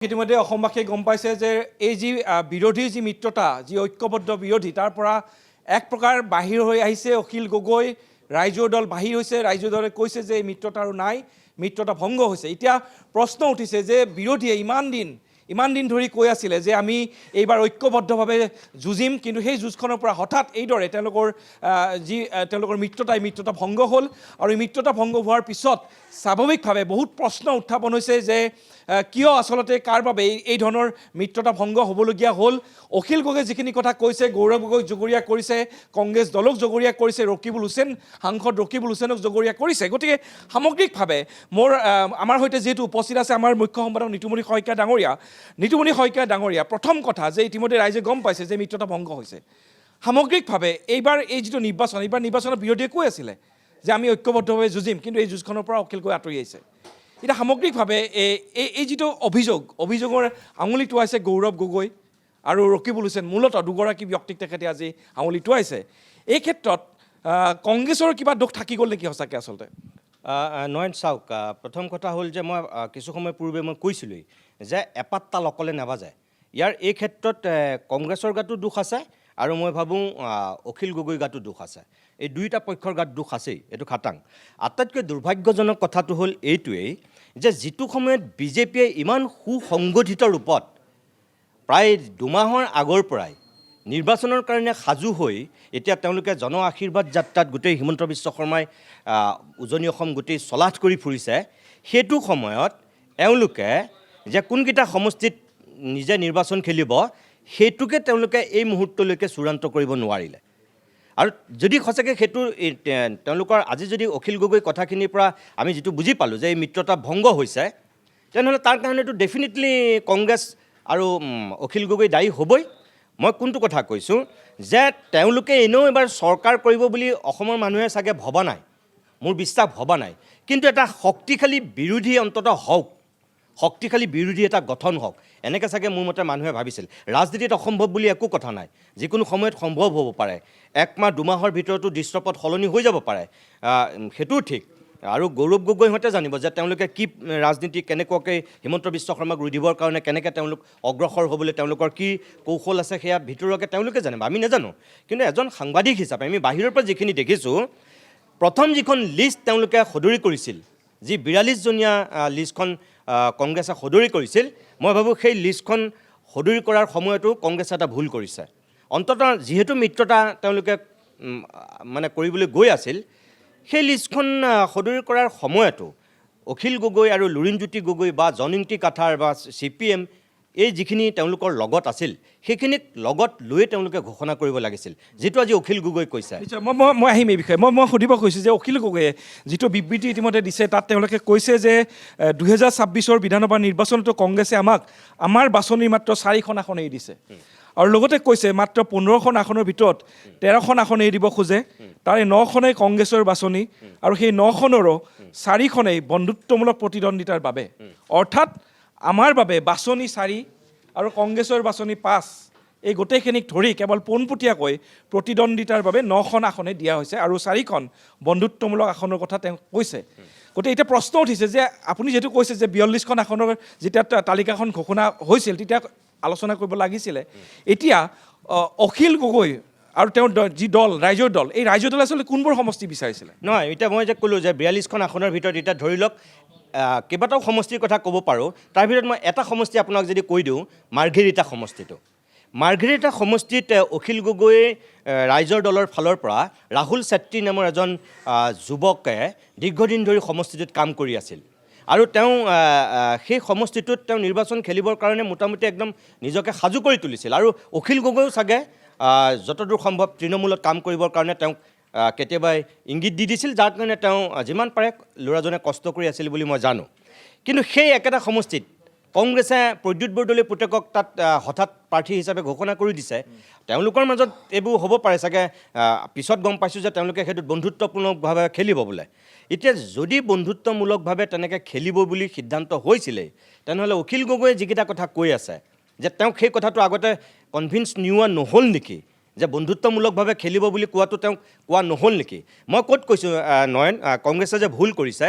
ইতিমধ্যে অসমবাসীয়ে গম পাইছে যে এই যি বিৰোধী যি মিত্ৰতা যি ঐক্যবদ্ধ বিৰোধী তাৰ পৰা এক প্ৰকাৰ বাহিৰ হৈ আহিছে অখিল গগৈ ৰাইজৰ দল বাহিৰ হৈছে ৰাইজৰ দলে কৈছে যে এই মিত্ৰতা আৰু নাই মিত্ৰতা ভংগ হৈছে এতিয়া প্ৰশ্ন উঠিছে যে বিৰোধীয়ে ইমান দিন ধৰি কৈ আছিলে যে আমি এইবাৰ ঐক্যবদ্ধভাৱে যুঁজিম কিন্তু সেই যুঁজখনৰ পৰা হঠাৎ এইদৰে তেওঁলোকৰ মিত্ৰতা ভংগ হ'ল আৰু এই মিত্ৰতা ভংগ হোৱাৰ পিছত স্বাভাৱিকভাৱে বহুত প্ৰশ্ন উত্থাপন হৈছে যে কিয় আসলতে কাৰ বাবে এই ধৰণৰ মিত্ৰতা ভংগ হ'বলগীয়া হ'ল অখিল গগৈ যিখিনি কথা কৈছে গৌৰৱ গগৈক জগৰীয়া কৰিছে কংগ্ৰেছ দলক জগৰীয়া কৰিছে ৰকিবুল হুছেইন সাংসদ ৰকিবুল হুছেইনক জগৰীয়া কৰিছে গতিকে সামগ্ৰিকভাৱে আমাৰ সৈতে যিহেতু উপস্থিত আছে আমাৰ মুখ্য সম্পাদক নিতুমণি শইকীয়া ডাঙৰীয়া প্ৰথম কথা যে ইতিমধ্যে ৰাইজে গম পাইছে যে মিত্ৰতা ভংগ হৈছে সামগ্ৰিকভাৱে এইবাৰ এই যিটো নিৰ্বাচনৰ বিৰোধীয়ে কৈ আছিলে যে আমি ঐক্যবদ্ধভাৱে যুঁজিম কিন্তু এই যুঁজখনৰ পৰা অখিল গগৈ আঁতৰি আহিছে এটা সামগ্ৰিকভাৱে এই যিটো অভিযোগৰ আঙুলি টোৱাইছে গৌৰৱ গগৈ আৰু ৰকিবুল হুছেইন মূলতঃ দুগৰাকী ব্যক্তিক তেখেতে আজি আঙুলি টোৱাইছে এই ক্ষেত্ৰত কংগ্ৰেছৰ কিবা দোষ থাকি গ'ল নেকি সঁচাকৈ আচলতে নয়ন চাওক প্ৰথম কথা হ'ল যে মই কিছু সময় পূৰ্বে মই কৈছিলোঁৱেই যে এপাততাল অকলে নাবাজে ইয়াৰ এই ক্ষেত্ৰত কংগ্ৰেছৰ গাতো দোষ আছে আৰু মই ভাবোঁ অখিল গগৈ গাতো দোষ আছে এই দুয়োটা পক্ষৰ গাত দোষ আছেই এইটো খাটাং আটাইতকৈ দুৰ্ভাগ্যজনক কথাটো হ'ল এইটোৱেই যে যিটো সময়ত বিজেপিয়ে ইমান সুসংগঠিত ৰূপত প্ৰায় দুমাহৰ আগৰ পৰাই নিৰ্বাচনৰ কাৰণে সাজু হৈ এতিয়া তেওঁলোকে জন আশীৰ্বাদ যাত্ৰাত গোটেই হিমন্ত বিশ্ব শৰ্মাই উজনি অসম গোটেই চলাথ কৰি ফুৰিছে সেইটো সময়ত এওঁলোকে যে কোনকেইটা সমষ্টিত নিজে নিৰ্বাচন খেলিব সেইটোকে তেওঁলোকে এই মুহূৰ্তলৈকে চূড়ান্ত কৰিব নোৱাৰিলে আৰু যদি সঁচাকৈ সেইটো তেওঁলোকৰ আজি যদি অখিল গগৈ কথাখিনিৰ পৰা আমি যিটো বুজি পালোঁ যে এই মিত্ৰতা ভংগ হৈছে তেনেহ'লে তাৰ কাৰণেতো ডেফিনেটলি কংগ্ৰেছ আৰু অখিল গগৈ দায়ী হ'বই মই কোনটো কথা কৈছোঁ যে তেওঁলোকে এনেও এবাৰ চৰকাৰ কৰিব বুলি অসমৰ মানুহে চাগে ভবা নাই মোৰ বিশ্বাস ভবা নাই কিন্তু এটা শক্তিশালী বিৰোধী অন্ততঃ হওক শক্তিশালী বিৰোধী এটা গঠন হওক এনেকৈ চাগে মোৰ মতে মানুহে ভাবিছিল ৰাজনীতিত অসম্ভৱ বুলি একো কথা নাই যিকোনো সময়ত সম্ভৱ হ'ব পাৰে একমাহ দুমাহৰ ভিতৰতো দৃশ্যপট সলনি হৈ যাব পাৰে সেইটোও ঠিক আৰু গৌৰৱ গগৈহঁতে জানিব যে তেওঁলোকে কি ৰাজনীতি কেনেকুৱাকৈ হিমন্ত বিশ্ব শৰ্মাক ৰুধিবৰ কাৰণে কেনেকৈ তেওঁলোক অগ্ৰসৰ হ'বলৈ তেওঁলোকৰ কি কৌশল আছে সেয়া ভিতৰুৱাকৈ তেওঁলোকে জানিব আমি নাজানো কিন্তু এজন সাংবাদিক হিচাপে আমি বাহিৰৰ পৰা যিখিনি দেখিছোঁ প্ৰথম যিখন লিষ্ট তেওঁলোকে সদৰি কৰিছিল যি 42জনীয়া লিষ্টখন কংগ্ৰেছে সদৰি কৰিছিল মই ভাবোঁ সেই লিষ্টখন সদৰি কৰাৰ সময়তো কংগ্ৰেছে এটা ভুল কৰিছে অন্ততঃ যিহেতু মিত্ৰতা তেওঁলোকে মানে কৰিবলৈ গৈ আছিল সেই লিষ্টখন সদৰি কৰাৰ সময়তো অখিল গগৈ আৰু লুৰিণজ্যোতি গগৈ বা জয়ন্তী কাঠাৰ বা CPM এই যিখিনি তেওঁলোকৰ লগত আছিল সেইখিনিক লগত লৈ তেওঁলোকে ঘোষণা কৰিব লাগিছিল যিটো আজি অখিল গগৈ কৈছে মই আহিম এই বিষয়ে মই সুধিব কৈছোঁ যে অখিল গগৈয়ে যিটো বিবৃতি ইতিমধ্যে দিছে তাত তেওঁলোকে কৈছে যে 2026 বিধানসভা নিৰ্বাচনতো কংগ্ৰেছে আমাৰ বাছনিৰ মাত্ৰ 4খন আসন এৰি দিছে আৰু লগতে কৈছে মাত্ৰ 15খন আসনৰ ভিতৰত 13খন আসন এৰি দিব খোজে তাৰে 9খনেই কংগ্ৰেছৰ বাছনি আৰু সেই 9খনৰো 4খনেই বন্ধুত্বমূলক প্ৰতিদ্বন্দ্বিতাৰ বাবে অৰ্থাৎ আমাৰ বাবে বাছনি 4 আৰু কংগ্ৰেছৰ বাছনি 5 এই গোটেইখিনিক ধৰি কেৱল পোনপটীয়াকৈ প্ৰতিদ্বন্দ্বিতাৰ বাবে 9খন আসনে দিয়া হৈছে আৰু 4খন বন্ধুত্বমূলক আসনৰ কথা তেওঁ কৈছে গতিকে এতিয়া প্ৰশ্ন উঠিছে যে আপুনি যিহেতু কৈছে যে 42খন আসনৰ যেতিয়া তালিকাখন ঘোষণা হৈছিল তেতিয়া আলোচনা কৰিব লাগিছিলে এতিয়া অখিল গগৈ আৰু তেওঁৰ যি দল ৰাইজৰ দল এই ৰাইজৰ দলে আচলতে কোনবোৰ সমষ্টি বিচাৰিছিলে নহয় এতিয়া মই যে ক'লোঁ যে 42খন আসনৰ ভিতৰত এতিয়া ধৰি লওক কেইবাটাও সমষ্টিৰ কথা ক'ব পাৰোঁ তাৰ ভিতৰত মই এটা সমষ্টি আপোনাক যদি কৈ দিওঁ মাৰ্ঘেৰিটা সমষ্টিত অখিল গগৈ ৰাইজৰ দলৰ ফালৰ পৰা ৰাহুল চেত্ৰী নামৰ এজন যুৱকে দীৰ্ঘদিন ধৰি সমষ্টিটোত কাম কৰি আছিল আৰু তেওঁ সেই সমষ্টিটোত তেওঁ নিৰ্বাচন খেলিবৰ কাৰণে মোটামুটি একদম নিজকে সাজু কৰি তুলিছিল আৰু অখিল গগৈও চাগে যতদূৰ সম্ভৱ তৃণমূলত কাম কৰিবৰ কাৰণে তেওঁক কেতিয়াবা ইংগিত দি দিছিল যাৰ কাৰণে তেওঁ যিমান পাৰে ল'ৰাজনে কষ্ট কৰি আছিল বুলি মই জানো কিন্তু সেই একেটা সমষ্টিত কংগ্ৰেছে প্ৰদ্যুৎ বৰদলৈ পুতেকক তাত হঠাৎ প্ৰাৰ্থী হিচাপে ঘোষণা কৰি দিছে তেওঁলোকৰ মাজত এইবোৰ হ'ব পাৰে চাগে পিছত গম পাইছোঁ যে তেওঁলোকে সেইটোত বন্ধুত্বপূৰ্ণভাৱে খেলিব বোলে এতিয়া যদি বন্ধুত্বমূলকভাৱে তেনেকৈ খেলিব বুলি সিদ্ধান্ত হৈছিলে তেনেহ'লে অখিল গগৈয়ে যিকেইটা কথা কৈ আছে যে তেওঁক সেই কথাটো আগতে কনভিন্স নিওৱা নহ'ল নেকি যে বন্ধুত্বমূলকভাৱে খেলিব বুলি কোৱাটো তেওঁক কোৱা নহ'ল নেকি মই ক'ত কৈছোঁ নয়ন কংগ্ৰেছে যে ভুল কৰিছে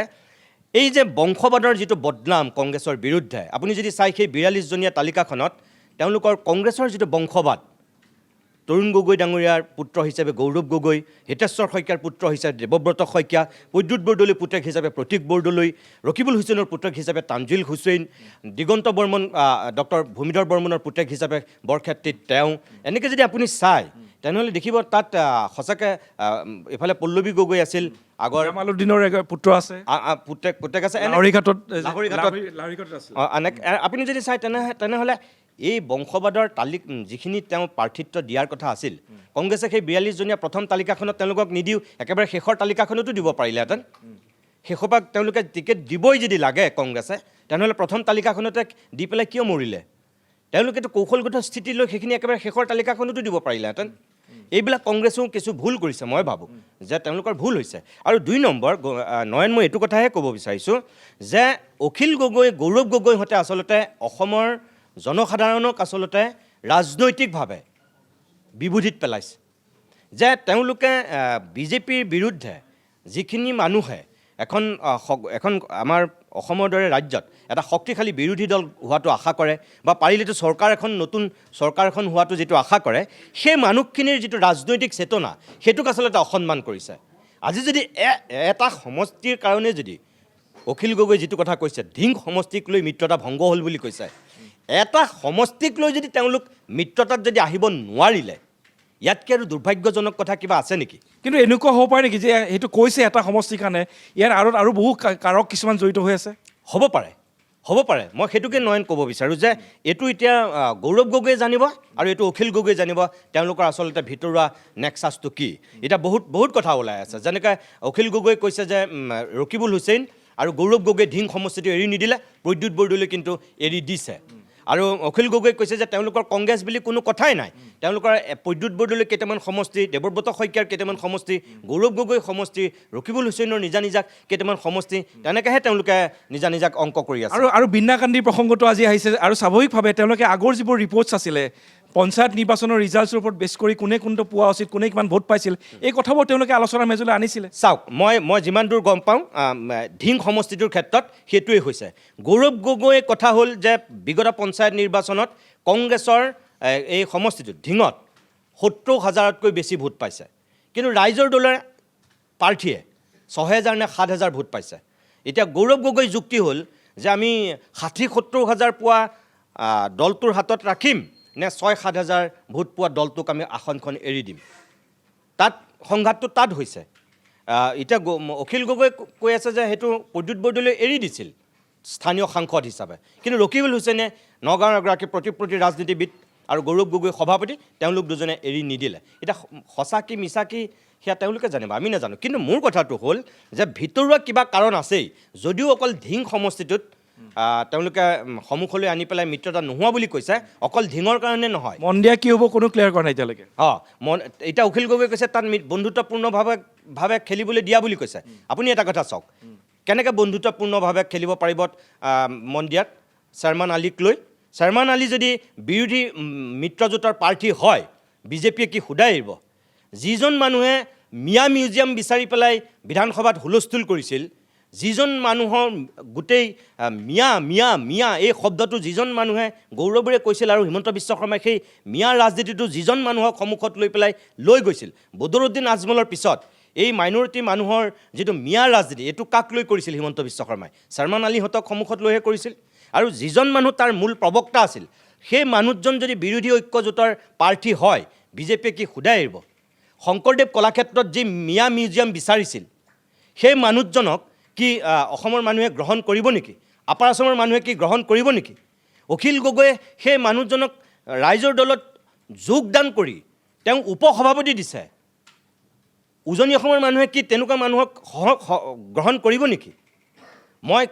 এই যে বংশবাদৰ যিটো বদনাম কংগ্ৰেছৰ বিৰুদ্ধে আপুনি যদি চাই সেই 42জনীয়া তালিকাখনত তেওঁলোকৰ কংগ্ৰেছৰ যিটো বংশবাদ তৰুণ গগৈ ডাঙৰীয়াৰ পুত্ৰ হিচাপে গৌৰৱ গগৈ, হিতেশ্বৰ শইকীয়াৰ পুত্ৰ হিচাপে দেৱব্ৰত শইকীয়া, প্ৰদ্যুৎ বৰদলৈৰ পুতেক হিচাপে প্ৰতীক বৰদলৈ, ৰকিবুল হুছেইনৰ পুতেক হিচাপে তানজিল হুছেইন, দিগন্ত বৰ্মন ডক্টৰ ভূমিধৰ বৰ্মনৰ পুতেক হিচাপে বৰক্ষেত্ৰীত তেওঁ, এনেকৈ যদি আপুনি চায় তেনেহ'লে দেখিব তাত সঁচাকৈ এইফালে পল্লৱী গগৈ আছিল আগৰ জামালুদ্দিনৰ পুত্ৰ আছে, পুতেক আছে, লাহৰীঘাটত আছে। আপুনি যদি চায় তেনেহ'লে এই বংশবাদৰ যিখিনি তেওঁ প্ৰাৰ্থিত্ব দিয়াৰ কথা আছিল কংগ্ৰেছে সেই 42জনীয়া প্ৰথম তালিকাখনত তেওঁলোকক নিদিও একেবাৰে শেষৰ তালিকাখনতো দিব পাৰিলেহেঁতেন। শেষৰপৰা তেওঁলোকে টিকেট দিবই যদি লাগে কংগ্ৰেছে তেনেহ'লে প্ৰথম তালিকাখনতে দি পেলাই কিয় মৰিলে? তেওঁলোকেতো কৌশলগত স্থিতি লৈ সেইখিনি একেবাৰে শেষৰ তালিকাখনতো দিব পাৰিলেহেঁতেন। এইবিলাক কংগ্ৰেছেও কিছু ভুল কৰিছে, মই ভাবোঁ যে তেওঁলোকৰ ভুল হৈছে। আৰু 2 নম্বৰ নয়ন, মই এইটো কথাহে ক'ব বিচাৰিছোঁ যে অখিল গগৈ, গৌৰৱ গগৈহঁতে আচলতে অসমৰ জনসাধাৰণক আচলতে ৰাজনৈতিকভাৱে বিভূতিত পেলাইছে যে তেওঁলোকে বিজেপিৰ বিৰুদ্ধে যিখিনি মানুহে এখন আমাৰ অসমৰ দৰে ৰাজ্যত এটা শক্তিশালী বিৰোধী দল হোৱাটো আশা কৰে বা পাৰিলেতো নতুন চৰকাৰ এখন হোৱাটো যিটো আশা কৰে সেই মানুহখিনিৰ যিটো ৰাজনৈতিক চেতনা সেইটোক আচলতে অসন্মান কৰিছে। আজি যদি এটা সমষ্টিৰ কাৰণে যদি অখিল গগৈ যিটো কথা কৈছে ধিং সমষ্টিক লৈ মিত্ৰতা ভংগ হ'ল বুলি কৈছে, এটা সমষ্টিক লৈ যদি তেওঁলোক মিত্ৰতাত যদি আহিব নোৱাৰিলে ইয়াতকৈ আৰু দুৰ্ভাগ্যজনক কথা কিবা আছে নেকি? কিন্তু এনেকুৱা হ'ব পাৰে নেকি যে সেইটো কৈছে এটা সমষ্টিৰ কাৰণে, ইয়াৰ আঁৰত আৰু বহু কাৰক কিছুমান জড়িত হৈ আছে? হ'ব পাৰে। মই সেইটোকে নয়ন ক'ব বিচাৰোঁ যে এইটো এতিয়া গৌৰৱ গগৈয়ে জানিব আৰু এইটো অখিল গগৈয়ে জানিব তেওঁলোকৰ আচলতে ভিতৰুৱা নেক্সাছটো কি। এতিয়া বহুত কথা ওলাই আছে, যেনেকৈ অখিল গগৈয়ে কৈছে যে ৰকিবুল হুছেইন আৰু গৌৰৱ গগৈয়ে ধিং সমষ্টিটো এৰি নিদিলে, প্ৰদ্যুৎ বৰদলৈ কিন্তু এৰি দিছে। আৰু অখিল গগৈয়ে কৈছে যে তেওঁলোকৰ কংগ্ৰেছ বুলি কোনো কথাই নাই, তেওঁলোকৰ প্ৰদ্যুৎ বৰদলৈ কেইটামান সমষ্টি, দেৱব্ৰত শইকীয়াৰ কেইটামান সমষ্টি, গৌৰৱ গগৈ সমষ্টি, ৰকিবুল হুছেইনৰ নিজা কেইটামান সমষ্টি, তেনেকৈহে তেওঁলোকে নিজা অংক কৰি আছে। আৰু বীণাকান্দিৰ প্ৰসংগটো আজি আহিছে আৰু স্বাভাৱিকভাৱে তেওঁলোকে আগৰ যিবোৰ ৰিপৰ্টছ আছিলে পঞ্চায়ত নিৰ্বাচনৰ ৰিজাল্টছৰ ওপৰত বেছ কৰি কোনে কোনটো পোৱা উচিত, কোনে কিমান ভোট পাইছিল, এই কথাবোৰ তেওঁলোকে আলোচনাৰ মেজলৈ আনিছিলে। চাওক, মই যিমান দূৰ গম পাওঁ ধিং সমষ্টিটোৰ ক্ষেত্ৰত সেইটোৱেই হৈছে। গৌৰৱ গগৈৰ কথা হ'ল যে বিগত পঞ্চায়ত নিৰ্বাচনত কংগ্ৰেছৰ এই সমষ্টিটোত ধিঙত 70,000তকৈ বেছি ভোট পাইছে, কিন্তু ৰাইজৰ দলৰ প্ৰাৰ্থীয়ে 6,000 নে 7,000 ভোট পাইছে। এতিয়া গৌৰৱ গগৈৰ যুক্তি হ'ল যে আমি 60-70,000 পোৱা দলটোৰ হাতত ৰাখিম নে 6-7,000 ভোট পোৱা দলটোক আমি আসনখন এৰি দিম। তাত সংঘাতটো তাত হৈছে। এতিয়া অখিল গগৈ কৈ আছে যে সেইটো প্ৰদ্যুৎ বৰদলৈ এৰি দিছিল স্থানীয় সাংসদ হিচাপে, কিন্তু ৰকিবুল হুছেইনে নগাঁৱৰ এগৰাকী প্ৰতিপ্ৰতি ৰাজনীতিবিদ আৰু গৌৰৱ গগৈ সভাপতি, তেওঁলোক দুজনে এৰি নিদিলে। এতিয়া সঁচা কি মিছা কি সেয়া তেওঁলোকে জানিব, আমি নাজানো। কিন্তু মোৰ কথাটো হ'ল যে ভিতৰুৱা কিবা কাৰণ আছেই, যদিও অকল ধিং সমষ্টিটোত তেওঁলোকে সন্মুখলৈ আনি পেলাই মিত্ৰতা নোহোৱা বুলি কৈছে, অকল ধিঙৰ কাৰণে নহয়। মন দিয়া কি হ'ব কোনো ক্লিয়াৰ কৰা নাই এতিয়ালৈকে। এতিয়া অখিল গগৈ কৈছে তাত বন্ধুত্বপূৰ্ণভাৱে খেলিবলৈ দিয়া বুলি কৈছে। আপুনি এটা কথা চাওক, কেনেকৈ বন্ধুত্বপূৰ্ণভাৱে খেলিব পাৰিব মন দিয়াত শৰ্মান আলীক লৈ? শৰ্মান আলী যদি বিৰোধী মিত্ৰজোঁটৰ প্ৰাৰ্থী হয় বিজেপিয়ে কি শুদাই এৰিব? যিজন মানুহে মিয়া মিউজিয়াম বিচাৰি পেলাই বিধানসভাত হুলস্থুল কৰিছিল, যিজন মানুহৰ গোটেই মিয়া এই শব্দটো যিজন মানুহে গৌৰৱেৰে কৈছিল আৰু হিমন্ত বিশ্ব শৰ্মাই সেই মিয়া ৰাজনীতিটো যিজন মানুহক সন্মুখত লৈ পেলাই লৈ গৈছিল, বদৰুদ্দিন আজমলৰ পিছত এই মাইনৰিটি মানুহৰ যিটো মিয়া ৰাজনীতি এইটো কাক লৈ কৰিছিল হিমন্ত বিশ্ব শৰ্মাই? শৰ্মান আলীহঁতক সন্মুখত লৈহে কৰিছিল। আৰু যিজন মানুহ তাৰ মূল প্ৰবক্তা আছিল, সেই মানুহজন যদি বিৰোধী ঐক্যজোঁটৰ প্ৰাৰ্থী হয় বিজেপিয়ে কি শুদাই এৰিব? শংকৰদেৱ কলাক্ষেত্ৰত যি মিয়া মিউজিয়াম বিচাৰিছিল সেই মানুহজনক কি অসমৰ মানুহে গ্ৰহণ কৰিব নেকি? আপাৰ আছামৰ মানুহে কি গ্ৰহণ কৰিব নেকি? অখিল গগৈয়ে সেই মানুহজনক ৰাইজৰ দলত যোগদান কৰি তেওঁ উপসভাপতি দিছে। উজনি অসমৰ মানুহে কি তেনেকুৱা মানুহক গ্ৰহণ কৰিব নেকি? মই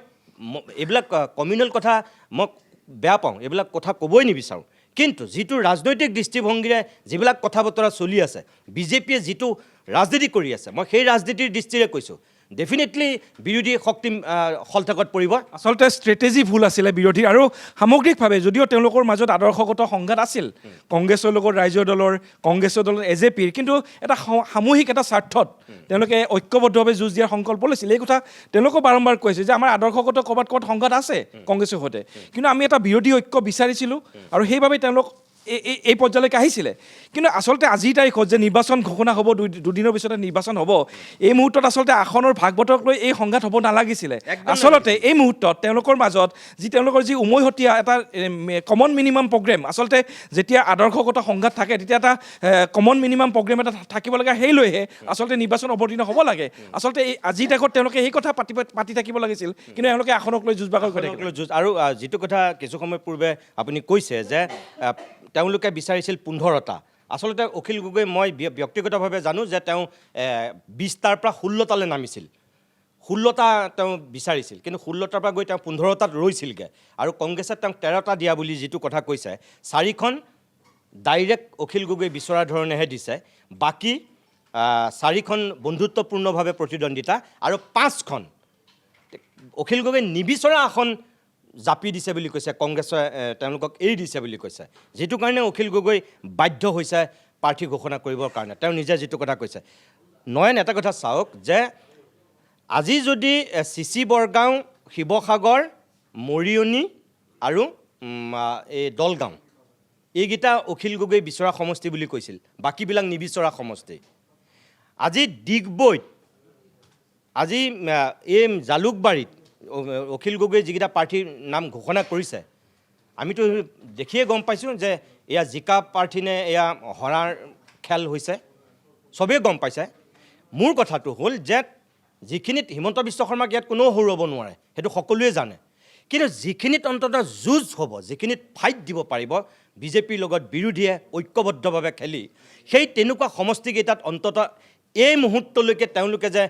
এইবিলাক কমিউনেল কথা মই বেয়া পাওঁ, এইবিলাক কথা ক'বই নিবিচাৰোঁ। কিন্তু যিটো ৰাজনৈতিক দৃষ্টিভংগীৰে যিবিলাক কথা বতৰা চলি আছে, বিজেপিয়ে যিটো ৰাজনীতি কৰি আছে, মই সেই ৰাজনীতিৰ দৃষ্টিৰে কৈছোঁ ডেফিনেটলি বিৰোধী শক্তি শলঠেকত পৰিব। আচলতে ষ্ট্ৰেটেজি ভুল আছিলে বিৰোধী আৰু সামগ্ৰিকভাৱে যদিও তেওঁলোকৰ মাজত আদৰ্শগত সংঘাত আছিল কংগ্ৰেছৰ লগত ৰাইজৰ দলৰ কংগ্ৰেছৰ দলৰ এজেপিৰ, কিন্তু এটা সামূহিক এটা স্বাৰ্থত তেওঁলোকে ঐক্যবদ্ধভাৱে যুঁজ দিয়াৰ সংকল্প লৈছিল। এই কথা তেওঁলোকেও বাৰম্বাৰ কৈছে যে আমাৰ আদৰ্শগত ক'ৰবাত সংঘাত আছে কংগ্ৰেছৰ সৈতে, কিন্তু আমি এটা বিৰোধী ঐক্য বিচাৰিছিলোঁ আৰু সেইবাবে তেওঁলোক এই পৰ্যায়লৈকে আহিছিলে। কিন্তু আচলতে আজিৰ তাৰিখত যে নিৰ্বাচন ঘোষণা হ'ব, দুদিনৰ পিছতে নিৰ্বাচন হ'ব, এই মুহূৰ্তত আচলতে আসনৰ ভাগ বতৰক লৈ এই সংঘাত হ'ব নালাগিছিলে। আচলতে এই মুহূৰ্তত তেওঁলোকৰ মাজত তেওঁলোকৰ যি উমৈহতীয়া এটা কমন মিনিমাম প্ৰগ্ৰেম, আচলতে যেতিয়া আদৰ্শগত সংঘাত থাকে তেতিয়া এটা কমন মিনিমাম প্ৰগ্ৰেম এটা থাকিব লাগে, সেই লৈহে আচলতে নিৰ্বাচন অৱতীৰ্ণ হ'ব লাগে। আচলতে এই আজিৰ তাৰিখত তেওঁলোকে সেই কথা পাতি থাকিব লাগিছিল, কিন্তু তেওঁলোকে আসনক লৈ যুঁজ বাগৰ কৰি থাকিলে। আৰু যিটো কথা কিছু সময় পূৰ্বে আপুনি কৈছে যে তেওঁলোকে বিচাৰিছিল 15টা। আচলতে অখিল গগৈ মই ব্যক্তিগতভাৱে জানো যে তেওঁ 20টাৰ পৰা 16টালৈ নামিছিল, 16টা তেওঁ বিচাৰিছিল, কিন্তু 16টাৰ পৰা গৈ তেওঁ 15টাত ৰৈছিলগৈ। আৰু কংগ্ৰেছে তেওঁক 13টা দিয়া বুলি যিটো কথা কৈছে, 4খন ডাইৰেক্ট অখিল গগৈ বিচৰা ধৰণেহে দিছে, বাকী 4খন বন্ধুত্বপূৰ্ণভাৱে প্ৰতিদ্বন্দ্বিতা আৰু 5খন অখিল গগৈ নিবিচৰা আসন জাপি দিছে বুলি কৈছে, কংগ্ৰেছে তেওঁলোকক এৰি দিছে বুলি কৈছে, যিটো কাৰণে অখিল গগৈ বাধ্য হৈছে প্ৰাৰ্থী ঘোষণা কৰিবৰ কাৰণে। তেওঁ নিজে যিটো কথা কৈছে, নয়ন এটা কথা চাওক যে আজি যদি চিচি বৰগাঁও, শিৱসাগৰ, মৰিয়নি আৰু এই দলগাঁও এইকেইটা অখিল গগৈ বিচৰা সমষ্টি বুলি কৈছিল, বাকীবিলাক নিবিচৰা সমষ্টি। আজি ডিগবৈত, আজি এই জালুকবাৰীত অখিল গগৈ যিকেইটা প্ৰাৰ্থীৰ নাম ঘোষণা কৰিছে, আমিতো দেখিয়ে গম পাইছোঁ যে এয়া জিকা প্ৰাৰ্থী নে এয়া হৰাৰ খেল হৈছে, চবেই গম পাইছে। মোৰ কথাটো হ'ল যে যিখিনিত হিমন্ত বিশ্ব শৰ্মাক ইয়াত কোনেও হৰুৱাব নোৱাৰে, সেইটো সকলোৱে জানে, কিন্তু যিখিনিত অন্ততঃ যুঁজ হ'ব, যিখিনিত ফাইট দিব পাৰিব বিজেপিৰ লগত বিৰোধীয়ে ঐক্যবদ্ধভাৱে খেলি, সেই তেনেকুৱা সমষ্টিকেইটাত অন্ততঃ এই মুহূৰ্তলৈকে তেওঁলোকে যে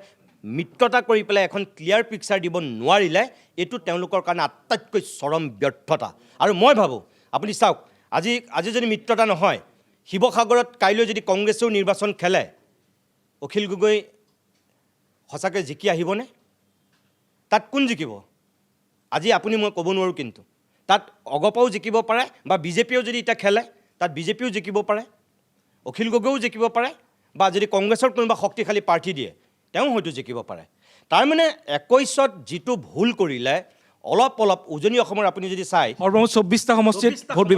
মিত্ৰতা কৰি পেলাই এখন ক্লিয়াৰ পিকচাৰ দিব নোৱাৰিলে, এইটো তেওঁলোকৰ কাৰণে আটাইতকৈ চৰম ব্যৰ্থতা। আৰু মই ভাবোঁ আপুনি চাওক, আজি যদি মিত্ৰতা নহয়, শিৱসাগৰত কাইলৈ যদি কংগ্ৰেছেও নিৰ্বাচন খেলে, অখিল গগৈ সঁচাকৈ জিকি আহিবনে? তাত কোন জিকিব আজি আপুনি মই ক'ব নোৱাৰোঁ, কিন্তু তাত অগপাও জিকিব পাৰে বা বিজেপিয়েও যদি এতিয়া খেলে তাত বিজেপিও জিকিব পাৰে, অখিল গগৈও জিকিব পাৰে, বা যদি কংগ্ৰেছৰ কোনোবা শক্তিশালী প্ৰাৰ্থী দিয়ে তেওঁ হয়তো জিকিব পাৰে। তাৰমানে 21ত যিটো ভুল কৰিলে অলপ উজনি অসমৰ আপুনি যদি চাই সৰ্বমুঠ 24টা সমষ্টিত ভোট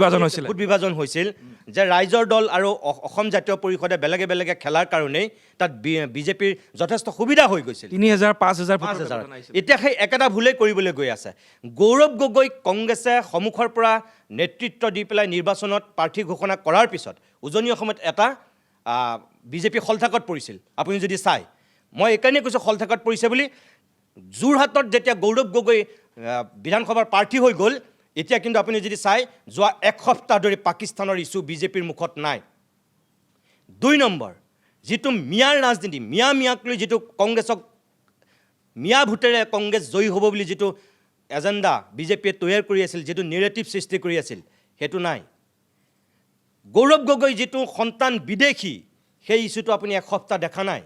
বিভাজন হৈছিল যে ৰাইজৰ দল আৰু অসম জাতীয় পৰিষদে বেলেগে বেলেগে খেলাৰ কাৰণেই তাত বিজেপিৰ যথেষ্ট সুবিধা হৈ গৈছিল, 3000 5000। এতিয়া সেই একেটা ভুলেই কৰিবলৈ গৈ আছে। গৌৰৱ গগৈ কংগ্ৰেছে সন্মুখৰ পৰা নেতৃত্ব দি পেলাই নিৰ্বাচনত প্ৰাৰ্থী ঘোষণা কৰাৰ পিছত উজনি অসমত এটা বিজেপি শলঠাকত পৰিছিল। আপুনি যদি চাই, মই এইকাৰণে কৈছোঁ শলঠাকত পৰিছে বুলি, যোৰহাটত যেতিয়া গৌৰৱ গগৈ বিধানসভাৰ প্ৰাৰ্থী হৈ গ'ল, এতিয়া কিন্তু আপুনি যদি চাই যোৱা এক সপ্তাহ ধৰি পাকিস্তানৰ ইছ্যু বিজেপিৰ মুখত নাই। 2 নম্বৰ, যিটো মিয়াৰ ৰাজনীতি, মিয়াক লৈ যিটো কংগ্ৰেছক মিয়া ভোটেৰে কংগ্ৰেছ জয়ী হ'ব বুলি যিটো এজেণ্ডা বিজেপিয়ে তৈয়াৰ কৰি আছিল, যিটো নেৰেটিভ সৃষ্টি কৰি আছিল, সেইটো নাই। গৌৰৱ গগৈ যিটো সন্তান বিদেশী, সেই ইছ্যুটো আপুনি এক সপ্তাহ দেখা নাই।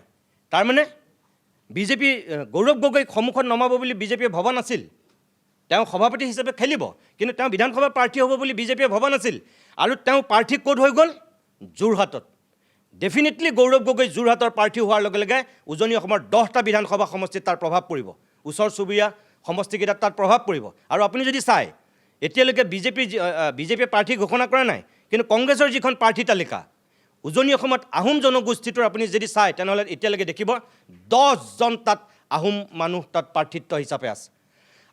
তাৰমানে বিজেপি গৌৰৱ গগৈক সন্মুখত নমাব বুলি বিজেপিয়ে ভবা নাছিল, তেওঁ সভাপতি হিচাপে খেলিব, কিন্তু তেওঁ বিধানসভাৰ প্ৰাৰ্থী হ'ব বুলি বিজেপিয়ে ভবা নাছিল। আৰু তেওঁ প্ৰাৰ্থী ক'ত হৈ গ'ল? যোৰহাটত। ডেফিনেটলি গৌৰৱ গগৈ যোৰহাটৰ প্ৰাৰ্থী হোৱাৰ লগে লগে উজনি অসমৰ 10টা বিধানসভা সমষ্টিত তাৰ প্ৰভাৱ পৰিব, ওচৰ চুবুৰীয়া সমষ্টিকেইটাত তাৰ প্ৰভাৱ পৰিব। আৰু আপুনি যদি চাই, এতিয়ালৈকে বিজেপিয়ে প্ৰাৰ্থী ঘোষণা কৰা নাই, কিন্তু কংগ্ৰেছৰ যিখন প্ৰাৰ্থী তালিকা উজনি অসমত আহোম জনগোষ্ঠীটোৰ আপুনি যদি চাই, তেনেহ'লে এতিয়ালৈকে দেখিব 10জন তাত আহোম মানুহ তাত প্ৰাৰ্থিত্ব হিচাপে আছে।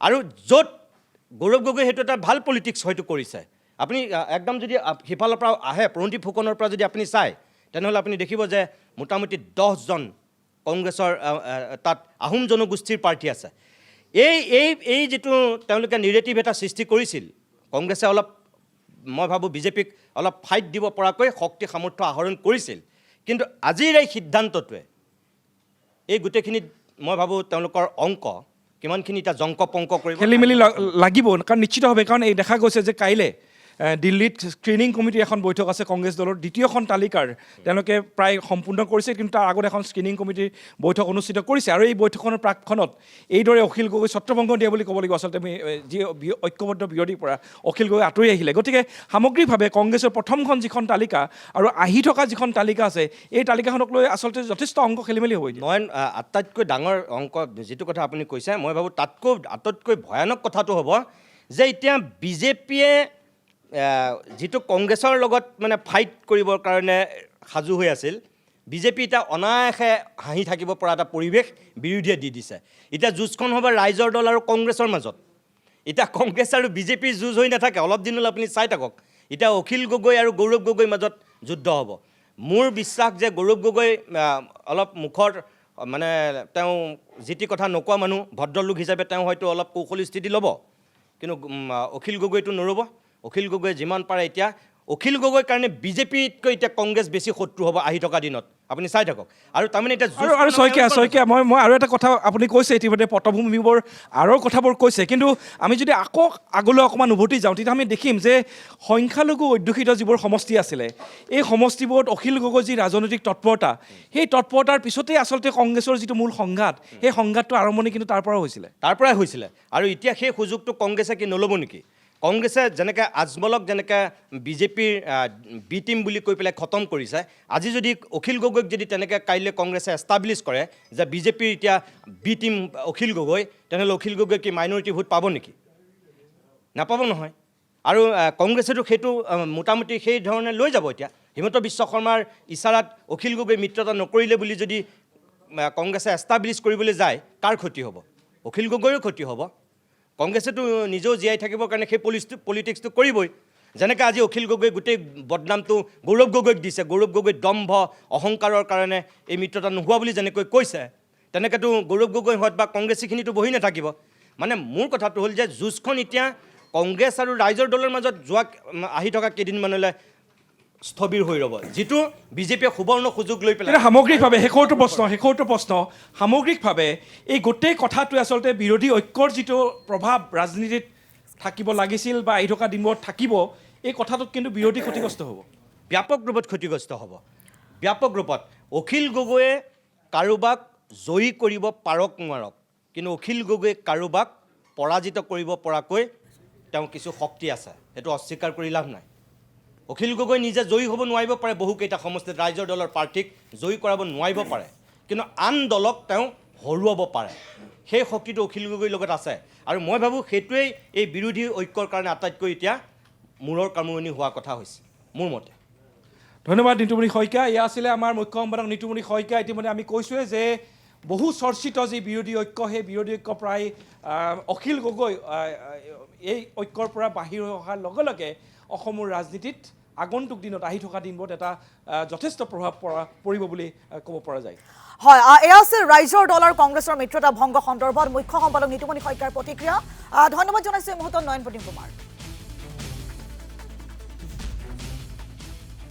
আৰু য'ত গৌৰৱ গগৈ সেইটো এটা ভাল পলিটিক্স হয়তো কৰিছে, আপুনি একদম যদি সিফালৰ পৰা আহে পৰন্তি ফুকনৰ পৰা যদি আপুনি চাই, তেনেহ'লে আপুনি দেখিব যে মোটামুটি 10জন কংগ্ৰেছৰ তাত আহোম জনগোষ্ঠীৰ প্ৰাৰ্থী আছে। এই যিটো তেওঁলোকে নেৰেটিভ এটা সৃষ্টি কৰিছিল, কংগ্ৰেছে অলপ, মই ভাবোঁ বিজেপিক অলপ ফাইট দিব পৰাকৈ শক্তি সামৰ্থ্য আহৰণ কৰিছিল, কিন্তু আজিৰ এই সিদ্ধান্তটোৱে এই গোটেইখিনিত মই ভাবোঁ তেওঁলোকৰ অংক কিমানখিনি এতিয়া জংক পংক কৰিব, খেলি মেলি লাগিব, কাৰণ নিশ্চিত হবে, কাৰণ এই দেখা গৈছে যে কাইলৈ দিল্লীত স্ক্ৰিনিং কমিটিৰ এখন বৈঠক আছে কংগ্ৰেছ দলৰ দ্বিতীয়খন তালিকাৰ তেওঁলোকে প্ৰায় সম্পূৰ্ণ কৰিছে, কিন্তু তাৰ আগত এখন স্ক্ৰিনিং কমিটিৰ বৈঠক অনুষ্ঠিত কৰিছে। আৰু এই বৈঠকখনৰ প্ৰাকখনত এইদৰে অখিল গগৈ ছত্ৰভংগ দিয়া বুলি ক'ব লাগিব। আচলতে আমি যি ঐক্যবদ্ধ বিৰোধীৰ পৰা অখিল গগৈ আঁতৰি আহিলে। গতিকে সামগ্ৰিকভাৱে কংগ্ৰেছৰ প্ৰথমখন যিখন তালিকা আৰু আহি থকা যিখন তালিকা আছে, এই তালিকাখনক লৈ আচলতে যথেষ্ট অংক খেলি মেলি হ'ব। নয়ন, আটাইতকৈ ডাঙৰ অংক যিটো কথা আপুনি কৈছে, মই ভাবোঁ তাতকৈ আটাইতকৈ ভয়ানক কথাটো হ'ব যে এতিয়া বিজেপিয়ে যিটো কংগ্ৰেছৰ লগত মানে ফাইট কৰিবৰ কাৰণে সাজু হৈ আছিল, বিজেপি এতিয়া অনায়াসে হাঁহি থাকিব পৰা এটা পৰিৱেশ বিৰোধীয়ে দি দিছে। এতিয়া যুঁজখন হ'ব ৰাইজৰ দল আৰু কংগ্ৰেছৰ মাজত। এতিয়া কংগ্ৰেছ আৰু বিজেপিৰ যুঁজ হৈ নাথাকে, অলপ দিনলৈ আপুনি চাই থাকক। এতিয়া অখিল গগৈ আৰু গৌৰৱ গগৈৰ মাজত যুদ্ধ হ'ব। মোৰ বিশ্বাস যে গৌৰৱ গগৈ অলপ মুখৰ মানে তেওঁ যিটি কথা নোকোৱা মানুহ, ভদ্ৰলোক হিচাপে তেওঁ হয়তো অলপ কৌশলী স্থিতি ল'ব, কিন্তু অখিল গগৈটো নৰ'ব। অখিল গগৈ যিমান পাৰে এতিয়া অখিল গগৈৰ কাৰণে বিজেপিতকৈ এতিয়া কংগ্ৰেছ বেছি শত্ৰু হ'ব আহি থকা দিনত, আপুনি চাই থাকক। আৰু তাৰমানে এতিয়া আৰু শইকীয়া মই আৰু এটা কথা আপুনি কৈছে ইতিমধ্যে পটভূমিবোৰ আৰু কথাবোৰ কৈছে, কিন্তু আমি যদি আকৌ আগলৈ অকণমান উভতি যাওঁ তেতিয়া আমি দেখিম যে সংখ্যালঘু অধ্যুষিত যিবোৰ সমষ্টি আছিলে, এই সমষ্টিবোৰত অখিল গগৈ যি ৰাজনৈতিক তৎপৰতা, সেই তৎপৰতাৰ পিছতেই আচলতে কংগ্ৰেছৰ যিটো মূল সংঘাত, সেই সংঘাতটো আৰম্ভণি কিন্তু তাৰ পৰাই হৈছিলে। আৰু এতিয়া সেই সুযোগটো কংগ্ৰেছে কি নল'ব নেকি? কংগ্ৰেছে যেনেকৈ আজমলক যেনেকৈ বিজেপিৰ বি টিম বুলি কৈ পেলাই খতম কৰিছে, আজি যদি অখিল গগৈক যদি তেনেকৈ কাইলৈ কংগ্ৰেছে এষ্টাব্লিছ কৰে যে বিজেপিৰ এতিয়া বি টিম অখিল গগৈ, তেনেহ'লে অখিল গগৈ কি মাইনৰিটি ভোট পাব নেকি? নাপাব নহয়। আৰু কংগ্ৰেছেতো সেইটো মোটামুটি সেই ধৰণে লৈ যাব। এতিয়া হিমন্ত বিশ্ব শৰ্মাৰ ইচাৰাত অখিল গগৈ মিত্ৰতা নকৰিলে বুলি যদি কংগ্ৰেছে এষ্টাব্লিছ কৰিবলৈ যায়, কাৰ ক্ষতি হ'ব? অখিল গগৈৰো ক্ষতি হ'ব। কংগ্ৰেছেতো নিজেও জীয়াই থাকিবৰ কাৰণে সেই পলিটিক্সটো কৰিবই। যেনেকৈ আজি অখিল গগৈ গোটেই বদনামটো গৌৰৱ গগৈক দিছে, গৌৰৱ গগৈ দম্ভ অহংকাৰৰ কাৰণে এই মিত্ৰতা নোহোৱা বুলি যেনেকৈ কৈছে, তেনেকৈতো গৌৰৱ গগৈ হোৱাত বা কংগ্ৰেছীখিনিতো বহি নাথাকিব। মানে মোৰ কথাটো হ'ল যে যুঁজখন এতিয়া কংগ্ৰেছ আৰু ৰাইজৰ দলৰ মাজত আহি থকা কেইদিনমানলৈ স্থবিৰ হৈ ৰ'ব, যিটো বিজেপিয়ে সুবৰ্ণ সুযোগ লৈ পেলাই। সামগ্ৰিকভাৱে শেষৰটো প্ৰশ্ন সামগ্ৰিকভাৱে এই গোটেই কথাটোৱে আচলতে বিৰোধী ঐক্যৰ যিটো প্ৰভাৱ ৰাজনীতিত থাকিব লাগিছিল বা আহি থকা দিনবোৰত থাকিব, এই কথাটোত কিন্তু বিৰোধী ক্ষতিগ্ৰস্ত হ'ব, ব্যাপক ৰূপত ক্ষতিগ্ৰস্ত হ'ব, ব্যাপক ৰূপত। অখিল গগৈয়ে কাৰোবাক জয়ী কৰিব পাৰক নোৱাৰক, কিন্তু অখিল গগৈয়ে কাৰোবাক পৰাজিত কৰিব পৰাকৈ তেওঁ কিছু শক্তি আছে, সেইটো অস্বীকাৰ কৰি লাভ নাই। অখিল গগৈ নিজে জয়ী হ'ব নোৱাৰিব পাৰে, বহুকেইটা সমষ্টিত ৰাইজৰ দলৰ প্ৰাৰ্থীক জয়ী কৰাব নোৱাৰিব পাৰে, কিন্তু আন দলক তেওঁ হৰুৱাব পাৰে। সেই শক্তিটো অখিল গগৈৰ লগত আছে। আৰু মই ভাবোঁ সেইটোৱেই এই বিৰোধী ঐক্যৰ কাৰণে আটাইতকৈ এতিয়া মূৰৰ কামোৰণি হোৱা কথা হৈছে মোৰ মতে। ধন্যবাদ নিতুমণি শইকীয়া। এয়া আছিলে আমাৰ মুখ্য সম্পাদক নিতুমণি শইকীয়া। ইতিমধ্যে আমি কৈছোঁৱে যে বহু চৰ্চিত যি বিৰোধী ঐক্য, সেই বিৰোধী ঐক্য প্ৰায় অখিল গগৈ এই ঐক্যৰ পৰা বাহিৰ হৈ অহাৰ লগে লগে অসমৰ ৰাজনীতিত আগন্তুক দিনত আহি থকা দিনবোৰত এটা যথেষ্ট প্ৰভাৱ পৰিব বুলি ক'ব পৰা যায়। হয়, এয়া আছে ৰাইজৰ দল আৰু কংগ্ৰেছৰ মিত্ৰতা ভংগ সন্দৰ্ভত মুখ্য সম্পাদক নিতুমণি শইকীয়াৰ প্ৰতিক্ৰিয়া। ধন্যবাদ জনাইছোঁ এই মুহূৰ্তত নয়ন প্ৰদীপ কুমাৰ।